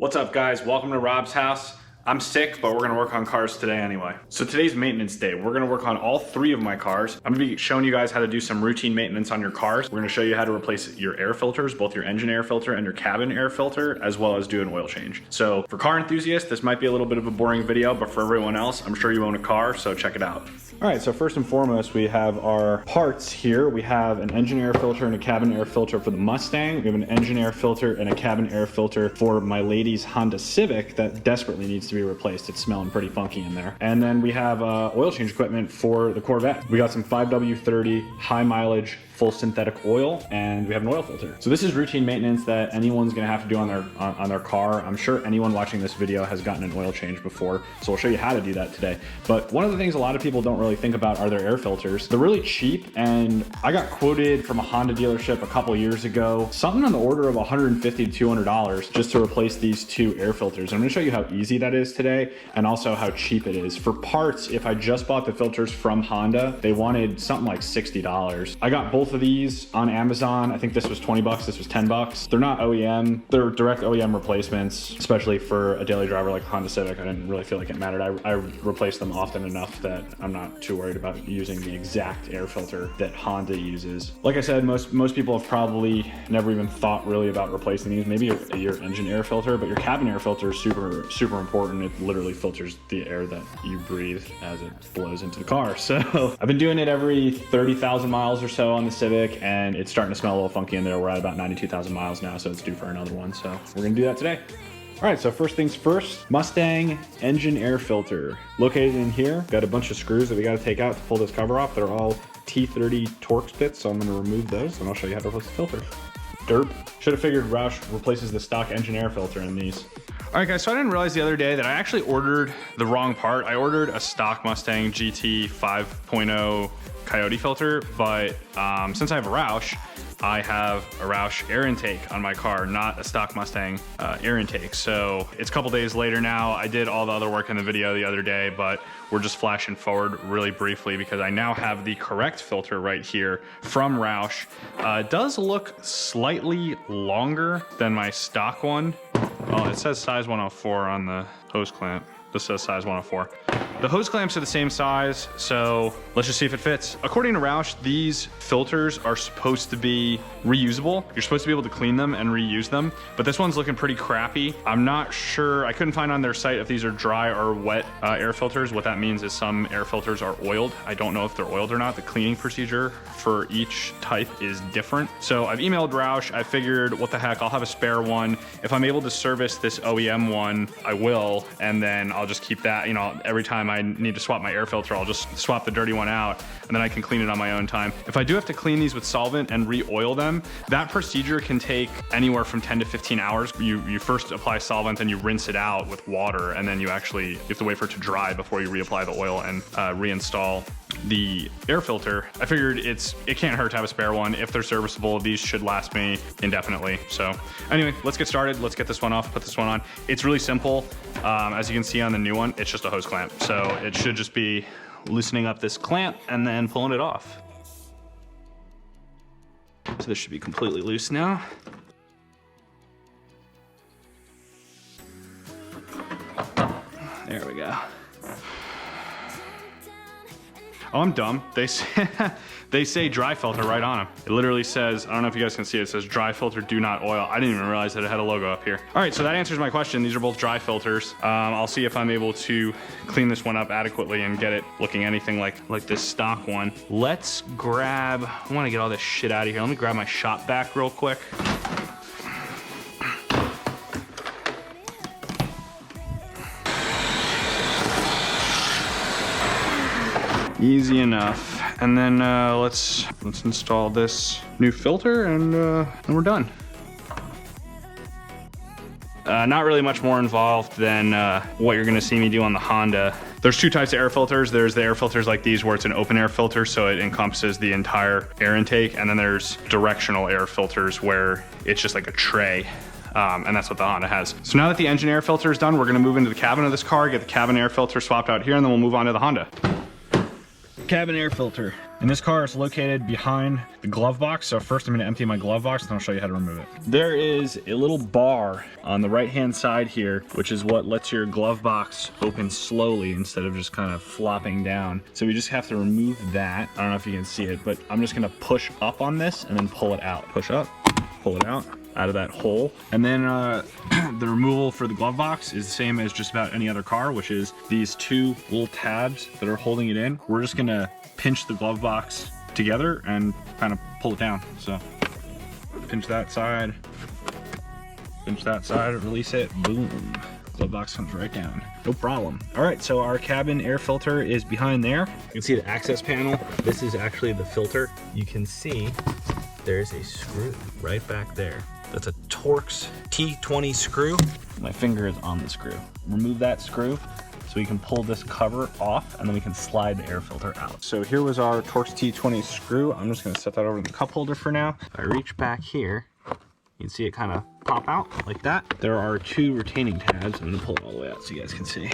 What's up guys, welcome to Rob's house. I'm sick, but we're gonna work on cars today anyway. So today's maintenance day. We're gonna work on all three of my cars. I'm gonna be showing you guys how to do some routine maintenance on your cars. We're gonna show you how to replace your air filters, both your engine air filter and your cabin air filter, as well as do an oil change. So for car enthusiasts, this might be a little bit of a boring video, but for everyone else, I'm sure you own a car, so check it out. All right, so first and foremost, we have our parts here. We have an engine air filter and a cabin air filter for the Mustang. We have an engine air filter and a cabin air filter for my lady's Honda Civic that desperately needs to be replaced. It's smelling pretty funky in there. And then we have oil change equipment for the Corvette. We got some 5W30 high mileage full synthetic oil, and we have an oil filter. So this is routine maintenance that anyone's gonna have to do on their car. I'm sure anyone watching this video has gotten an oil change before, so we'll show you how to do that today. But one of the things a lot of people don't really think about are their air filters. They're really cheap, and I got quoted from a Honda dealership a couple years ago, something on the order of $150 to $200 just to replace these two air filters. I'm gonna show you how easy that is today, and also how cheap it is. For parts, if I just bought the filters from Honda, they wanted something like $60. I got both of these on Amazon. I think this was 20 bucks, this was 10 bucks. They're not OEM, they're direct OEM replacements, especially for a daily driver like a Honda Civic. I didn't really feel like it mattered. I replaced them often enough that I'm not too worried about using the exact air filter that Honda uses. Like I said, most people have probably never even thought really about replacing these. Maybe your engine air filter, but your cabin air filter is super important. It literally filters the air that you breathe as it blows into the car. So I've been doing it every 30,000 miles or so on the Civic, and it's starting to smell a little funky in there. We're at about 92,000 miles now, so it's due for another one. So we're gonna do that today. All right, so first things first, Mustang engine air filter. Located in here, got a bunch of screws that we gotta take out to pull this cover off. They're all T30 Torx bits, so I'm gonna remove those, and I'll show you how to replace the filter. Derp. Should have figured Roush replaces the stock engine air filter in these. All right guys, so I didn't realize the other day that I actually ordered the wrong part. I ordered a stock Mustang GT 5.0 Coyote filter, but since I have a Roush, I have a Roush air intake on my car, not a stock Mustang air intake. So it's a couple days later now. I did all the other work in the video the other day, but we're just flashing forward really briefly because I now have the correct filter right here from Roush. It does look slightly longer than my stock one. Oh, it says size 104 on the hose clamp. This says size 104. The hose clamps are the same size, so let's just see if it fits. According to Roush, these filters are supposed to be reusable. You're supposed to be able to clean them and reuse them, but this one's looking pretty crappy. I'm not sure, I couldn't find on their site if these are dry or wet air filters. What that means is some air filters are oiled. I don't know if they're oiled or not. The cleaning procedure for each type is different. So I've emailed Roush. I figured, what the heck, I'll have a spare one. If I'm able to service this OEM one, I will, and then I'll just keep that, you know, every time I need to swap my air filter, I'll just swap the dirty one out, and then I can clean it on my own time. If I do have to clean these with solvent and re-oil them, that procedure can take anywhere from 10 to 15 hours. You first apply solvent, then you rinse it out with water, and then you have to wait for it to dry before you reapply the oil and reinstall the air filter. I figured it can't hurt to have a spare one. If they're serviceable, these should last me indefinitely. So anyway, let's get started. Let's get this one off, put this one on. It's really simple. As you can see on the new one, it's just a hose clamp. So it should just be loosening up this clamp and then pulling it off. So this should be completely loose now. There we go. Oh, I'm dumb. They say dry filter right on them. It literally says, I don't know if you guys can see it, it says dry filter, do not oil. I didn't even realize that it had a logo up here. All right, so that answers my question. These are both dry filters. I'll see if I'm able to clean this one up adequately and get it looking anything like this stock one. Let's grab, I wanna get all this shit out of here. Let me grab my shop vac real quick. Easy enough. And then let's install this new filter, and we're done. Not really much more involved than what you're gonna see me do on the Honda. There's two types of air filters. There's the air filters like these where it's an open air filter, so it encompasses the entire air intake. And then there's directional air filters where it's just like a tray. And that's what the Honda has. So now that the engine air filter is done, we're gonna move into the cabin of this car, get the cabin air filter swapped out here, and then we'll move on to the Honda. Cabin air filter. And this car is located behind the glove box. So first I'm gonna empty my glove box, and I'll show you how to remove it. There is a little bar on the right-hand side here, which is what lets your glove box open slowly instead of just kind of flopping down. So we just have to remove that. I don't know if you can see it, but I'm just gonna push up on this and then pull it out. Push up, pull it out of that hole. And then the removal for the glove box is the same as just about any other car, which is these two little tabs that are holding it in. We're just gonna pinch the glove box together and kind of pull it down. So pinch that side, release it, boom. Glove box comes right down, no problem. All right, so our cabin air filter is behind there. You can see the access panel. This is actually the filter. You can see there's a screw right back there. That's a Torx T20 screw. My finger is on the screw. Remove that screw so we can pull this cover off, and then we can slide the air filter out. So here was our Torx T20 screw. I'm just gonna set that over in the cup holder for now. If I reach back here, you can see it kind of pop out like that. There are two retaining tabs. I'm gonna pull it all the way out so you guys can see.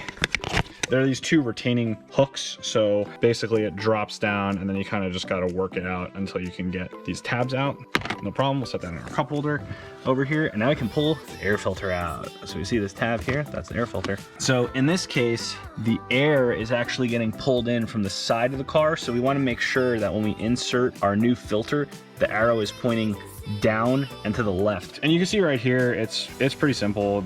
There are these two retaining hooks, so basically it drops down and then you kind of just gotta work it out until you can get these tabs out. No problem, we'll set that in our cup holder over here, and now I can pull the air filter out. So you see this tab here, that's the air filter. So in this case, the air is actually getting pulled in from the side of the car, so we wanna make sure that when we insert our new filter, the arrow is pointing down and to the left. And you can see right here, it's pretty simple.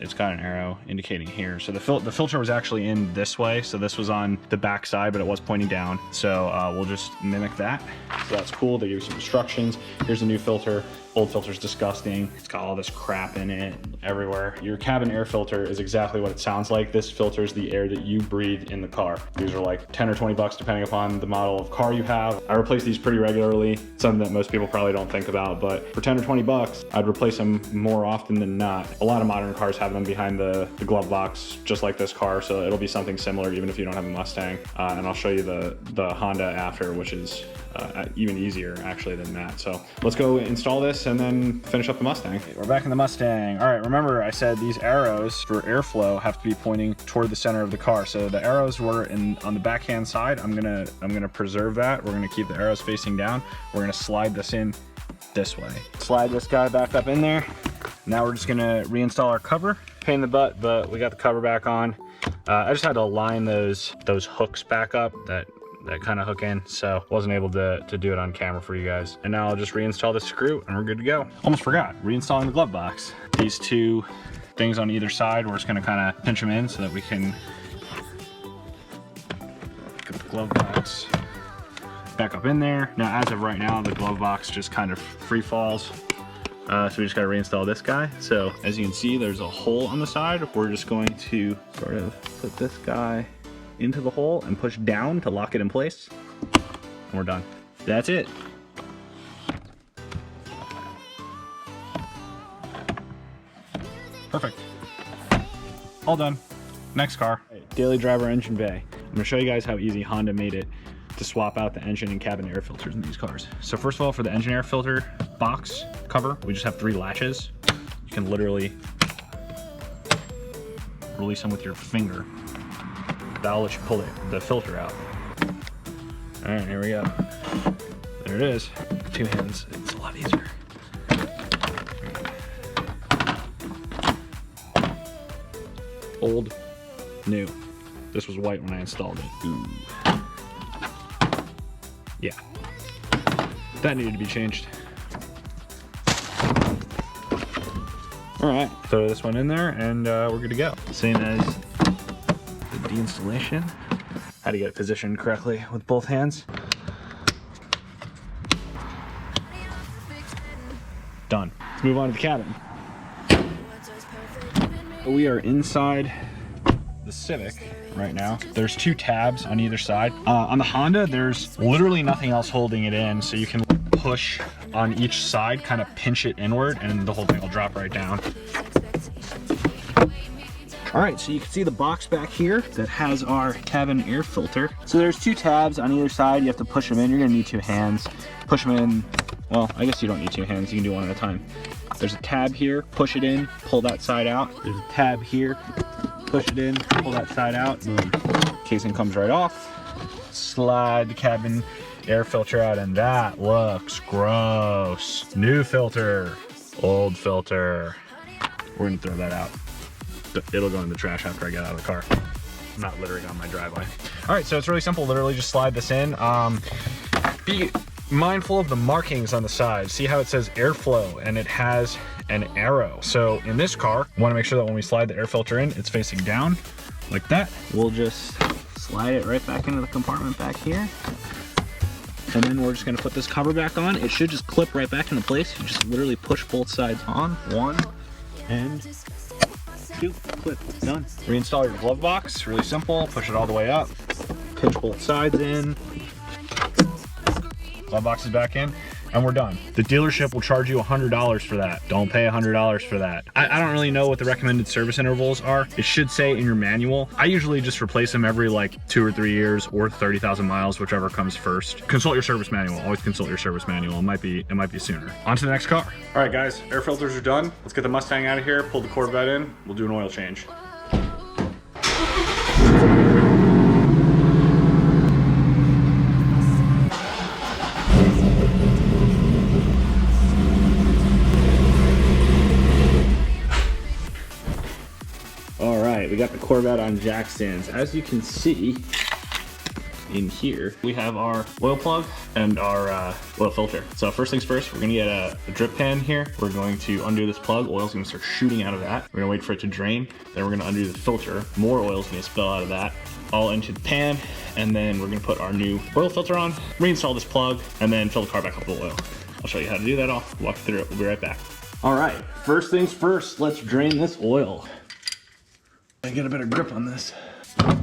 It's got an arrow indicating here. So the filter was actually in this way. So this was on the back side, but it was pointing down. So we'll just mimic that. So that's cool. They give you some instructions. Here's a new filter. Old filter's disgusting. It's got all this crap in it everywhere. Your cabin air filter is exactly what it sounds like. This filters the air that you breathe in the car. These are like 10 or 20 bucks depending upon the model of car you have. I replace these pretty regularly, something that most people probably don't think about, but for 10 or 20 bucks, I'd replace them more often than not. A lot of modern cars have them behind the glove box, just like this car, so it'll be something similar even if you don't have a Mustang. And I'll show you the Honda after, which is even easier actually than that. So let's go install this and then finish up the Mustang. We're back in the Mustang. All right, remember I said these arrows for airflow have to be pointing toward the center of the car. So the arrows were on the backhand side. I'm gonna preserve that. We're gonna keep the arrows facing down. We're gonna slide this in this way. Slide this guy back up in there. Now we're just gonna reinstall our cover. Pain in the butt, but we got the cover back on. I just had to align those hooks back up that kind of hook in, so wasn't able to do it on camera for you guys. And now I'll just reinstall the screw and we're good to go. Almost forgot, reinstalling the glove box. These two things on either side, we're just gonna kind of pinch them in so that we can get the glove box back up in there. Now, as of right now, the glove box just kind of free falls. So we just gotta reinstall this guy. So as you can see, there's a hole on the side. We're just going to sort of put this guy into the hole and push down to lock it in place. And we're done. That's it. Perfect. All done. Next car. Daily driver engine bay. I'm gonna show you guys how easy Honda made it to swap out the engine and cabin air filters in these cars. So first of all, for the engine air filter box cover, we just have 3 latches. You can literally release them with your finger. That'll let you pull the filter out. All right, here we go. There it is. 2 hands, it's a lot easier. Old, new. This was white when I installed it. Ooh. Yeah, that needed to be changed. All right, throw this one in there and we're good to go. Same as the deinstallation. How to get it positioned correctly with both hands. Done. Let's move on to the cabin. We are inside the Civic right now. There's 2 tabs on either side. On the Honda, there's literally nothing else holding it in, so you can push on each side, kind of pinch it inward, and the whole thing will drop right down. All right, so you can see the box back here that has our cabin air filter. So there's 2 tabs on either side. You have to push them in. You're gonna need 2 hands. Push them in. Well, I guess you don't need 2 hands. You can do one at a time. There's a tab here. Push it in. Pull that side out. There's a tab here. Push it in. Pull that side out. Boom. Casing comes right off. slide the cabin air filter out, and that looks gross. New filter, old filter. We're gonna throw that out. It'll go in the trash after I get out of the car. I'm not littering on my driveway. All right, so it's really simple. Literally just slide this in. Be mindful of the markings on the side. See how it says airflow, and it has an arrow. So in this car, we want to make sure that when we slide the air filter in, it's facing down like that. We'll just slide it right back into the compartment back here. And then we're just gonna put this cover back on. It should just clip right back into place. You just literally push both sides on. 1 and 2, clip, done. Reinstall your glove box, really simple. Push it all the way up, pinch both sides in. Glove box is back in, and we're done. The dealership will charge you $100 for that. Don't pay $100 for that. I don't really know what the recommended service intervals are. It should say in your manual. I usually just replace them every like 2 or 3 years or 30,000 miles, whichever comes first. Consult your service manual. Always consult your service manual. It might be sooner. On to the next car. All right, guys, air filters are done. Let's get the Mustang out of here, pull the Corvette in. We'll do an oil change. We got the Corvette on jack stands. As you can see in here, we have our oil plug and our oil filter. So first things first, we're gonna get a drip pan here. We're going to undo this plug. Oil's gonna start shooting out of that. We're gonna wait for it to drain. Then we're gonna undo the filter. More oil's gonna spill out of that, all into the pan. And then we're gonna put our new oil filter on, reinstall this plug, and then fill the car back up with oil. I'll show you how to do that. I'll walk you through it. We'll be right back. All right, first things first, let's drain this oil. I get a better grip on this. Oh,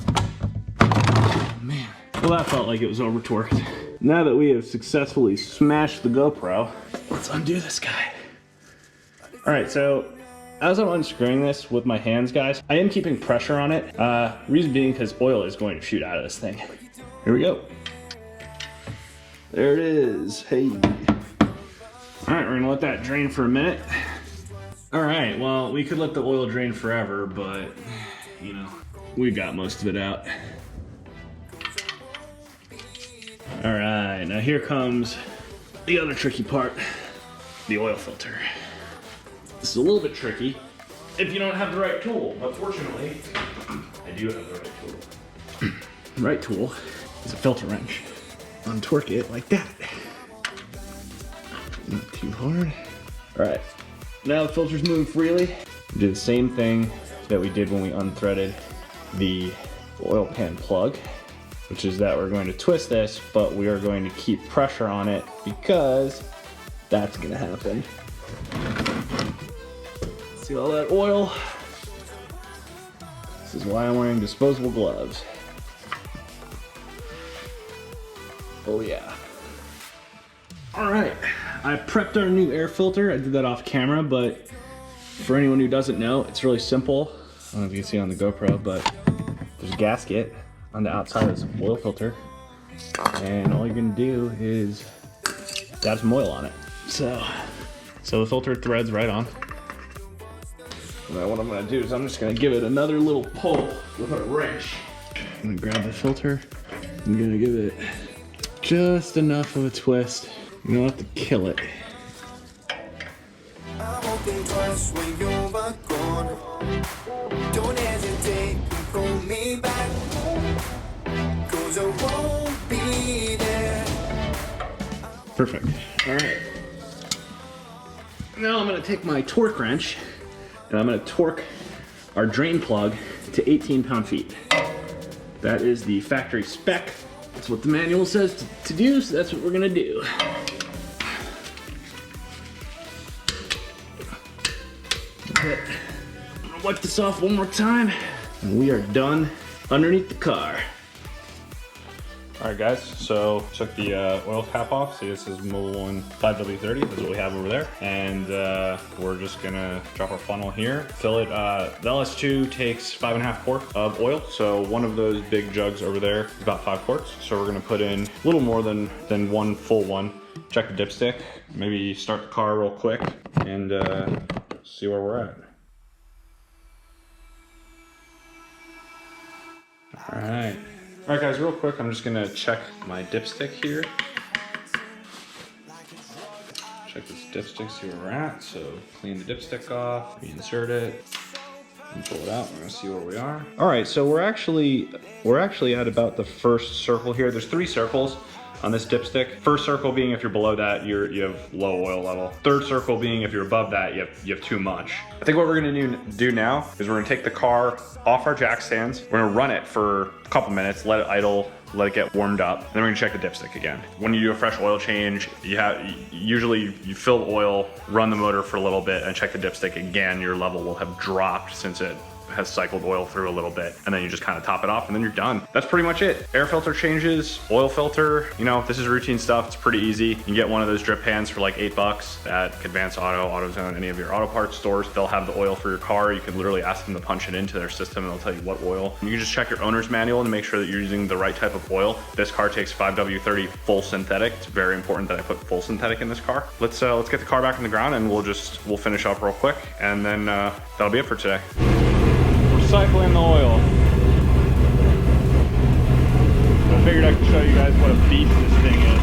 man. Well, that felt like it was over torqued. Now that we have successfully smashed the GoPro, let's undo this guy. All right, so as I'm unscrewing this with my hands, guys, I am keeping pressure on it. Reason being because oil is going to shoot out of this thing. Here we go. There it is. Hey. All right, we're gonna let that drain for a minute. All right, well, we could let the oil drain forever, but, you know, we got most of it out. All right, now here comes the other tricky part, the oil filter. This is a little bit tricky if you don't have the right tool, but fortunately, I do have the right tool. The right tool is a filter wrench. Untorque it like that. Not too hard. All right. Now the filter's moving freely. We do the same thing that we did when we unthreaded the oil pan plug, which is that we're going to twist this, but we are going to keep pressure on it because that's gonna happen. See all that oil? This is why I'm wearing disposable gloves. Oh yeah. All right, I prepped our new air filter. I did that off camera, but for anyone who doesn't know, it's really simple. I don't know if you can see on the GoPro, but there's a gasket on the outside of this oil filter. And all you're gonna do is dab some oil on it. So the filter threads right on. Now what I'm gonna do is I'm just gonna give it another little pull with a wrench. I'm gonna grab the filter. I'm gonna give it just enough of a twist. You don't have to kill it. Don't hesitate, pull me back, 'cause I won't be there. Perfect. All right. Now I'm gonna take my torque wrench and I'm gonna torque our drain plug to 18 pound-feet. That is the factory spec. That's what the manual says to do, so that's what we're gonna do. Okay. I'm gonna wipe this off one more time, and we are done underneath the car. All right, guys, so took the oil cap off. See, this is Mobil 1 5W30. This is what we have over there. And we're just gonna drop our funnel here, fill it. The LS2 takes 5.5 quarts of oil. So one of those big jugs over there is about 5 quarts. So we're gonna put in a little more than one full one. Check the dipstick, maybe start the car real quick and see where we're at. All right. All right guys, real quick, I'm just gonna check my dipstick here. Check this dipstick, see where we're at. So clean the dipstick off, reinsert it, and pull it out. We're gonna see where we are. All right, so we're actually at about the first circle here. There's 3 circles on this dipstick. First circle being if you're below that, you have low oil level. Third circle being if you're above that, you have too much. I think what we're gonna do now is we're gonna take the car off our jack stands. We're gonna run it for a couple minutes, let it idle, let it get warmed up. Then we're gonna check the dipstick again. When you do a fresh oil change, usually you fill oil, run the motor for a little bit, and check the dipstick again. Your level will have dropped since it has cycled oil through a little bit, and then you just kind of top it off and then you're done. That's pretty much it. Air filter changes, oil filter, you know, this is routine stuff. It's pretty easy. You can get one of those drip pans for like $8 at Advance Auto, AutoZone, any of your auto parts stores. They'll have the oil for your car. You can literally ask them to punch it into their system and they'll tell you what oil. You can just check your owner's manual to make sure that you're using the right type of oil. This car takes 5W30 full synthetic. It's very important that I put full synthetic in this car. Let's get the car back in the ground and we'll finish up real quick, and then that'll be it for today. Recycling the oil. I figured I could show you guys what a beast this thing is.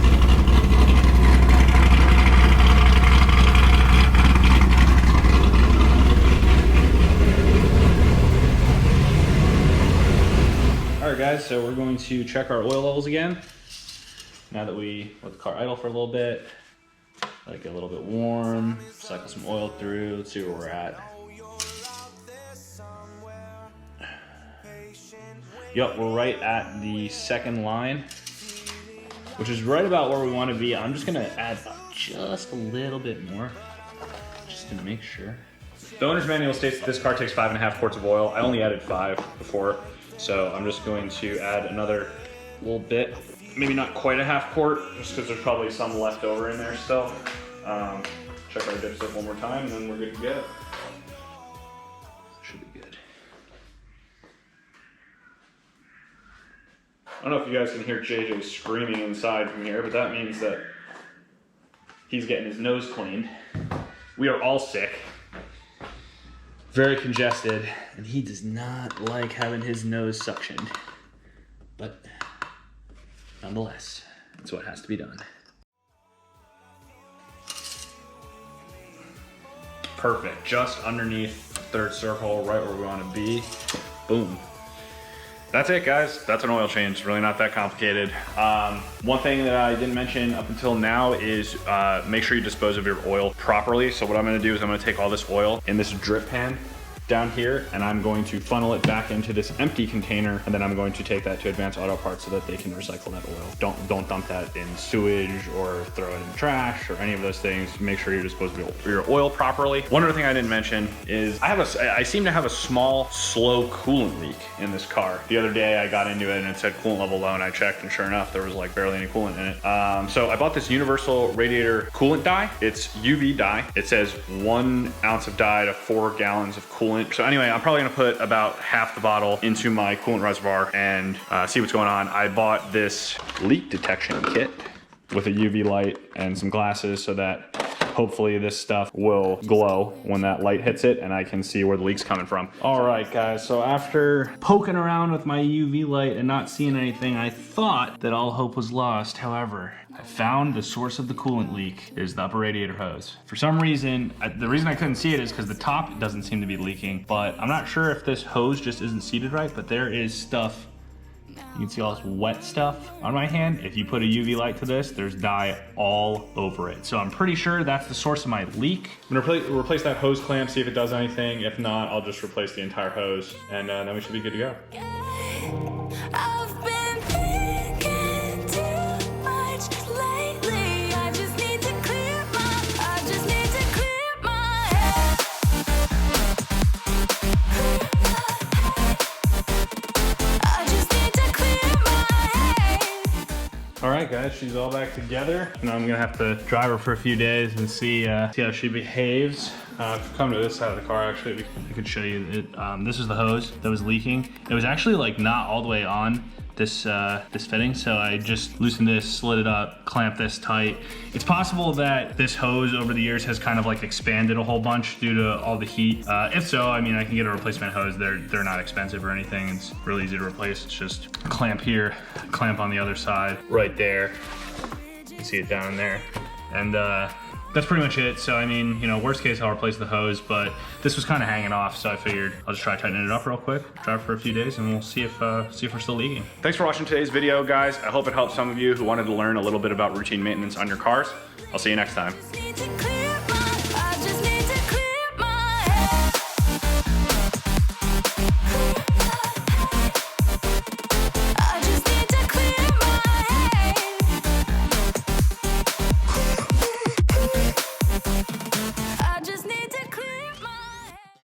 Alright guys, so we're going to check our oil levels again. Now that we let the car idle for a little bit, let it get a little bit warm, cycle some oil through, let's see where we're at. Yep, we're right at the second line, which is right about where we want to be. I'm just gonna add just a little bit more, just to make sure. The owner's manual states that this car takes 5.5 quarts of oil. I only added 5 before, so I'm just going to add another little bit, maybe not quite a half quart, just because there's probably some left over in there still. Check our dipstick one more time, and then we're good to go. Should be good. I don't know if you guys can hear JJ screaming inside from here, but that means that he's getting his nose cleaned. We are all sick, very congested, and he does not like having his nose suctioned. But nonetheless, that's what has to be done. Perfect, just underneath the third circle, right where we want to be. Boom. That's it, guys. That's an oil change. It's really not that complicated. One thing that I didn't mention up until now is make sure you dispose of your oil properly. So what I'm gonna do is I'm gonna take all this oil in this drip pan down here, and I'm going to funnel it back into this empty container, and then I'm going to take that to Advance Auto Parts so that they can recycle that oil. Don't dump that in sewage or throw it in the trash or any of those things. Make sure you dispose of your oil properly. One other thing I didn't mention is I seem to have a small, slow coolant leak in this car. The other day I got into it and it said coolant level low, and I checked, and sure enough, there was like barely any coolant in it. So I bought this universal radiator coolant dye. It's UV dye. It says 1 ounce of dye to 4 gallons of coolant. So anyway, I'm probably gonna put about half the bottle into my coolant reservoir and see what's going on. I bought this leak detection kit with a UV light and some glasses so that hopefully this stuff will glow when that light hits it and I can see where the leak's coming from. All right, guys, so after poking around with my UV light and not seeing anything, I thought that all hope was lost. However, I found the source of the coolant leak is the upper radiator hose. For some reason, the reason I couldn't see it is because the top doesn't seem to be leaking, but I'm not sure if this hose just isn't seated right, but there is stuff. You can see all this wet stuff on my hand. If you put a UV light to this, there's dye all over it. So I'm pretty sure that's the source of my leak. I'm gonna replace that hose clamp, see if it does anything. If not, I'll just replace the entire hose, and then we should be good to go. I've been thinking too much lately. I just need to clear my head. I just need to clear my head. All right, guys, she's all back together. Now I'm gonna have to drive her for a few days and see how she behaves. If you come to this side of the car, actually, I could show you it. This is the hose that was leaking. It was actually like not all the way on this fitting. So I just loosened this, slid it up, clamped this tight. It's possible that this hose over the years has kind of like expanded a whole bunch due to all the heat. If so, I mean, I can get a replacement hose. They're not expensive or anything. It's really easy to replace. It's just a clamp here, clamp on the other side, right there. You can see it down there. And that's pretty much it. So I mean, you know, worst case I'll replace the hose, but this was kind of hanging off, so I figured I'll just try tightening it up real quick, drive it for a few days, and we'll see if we're still leaking. Thanks for watching today's video, guys. I hope it helped some of you who wanted to learn a little bit about routine maintenance on your cars. I'll see you next time. Need to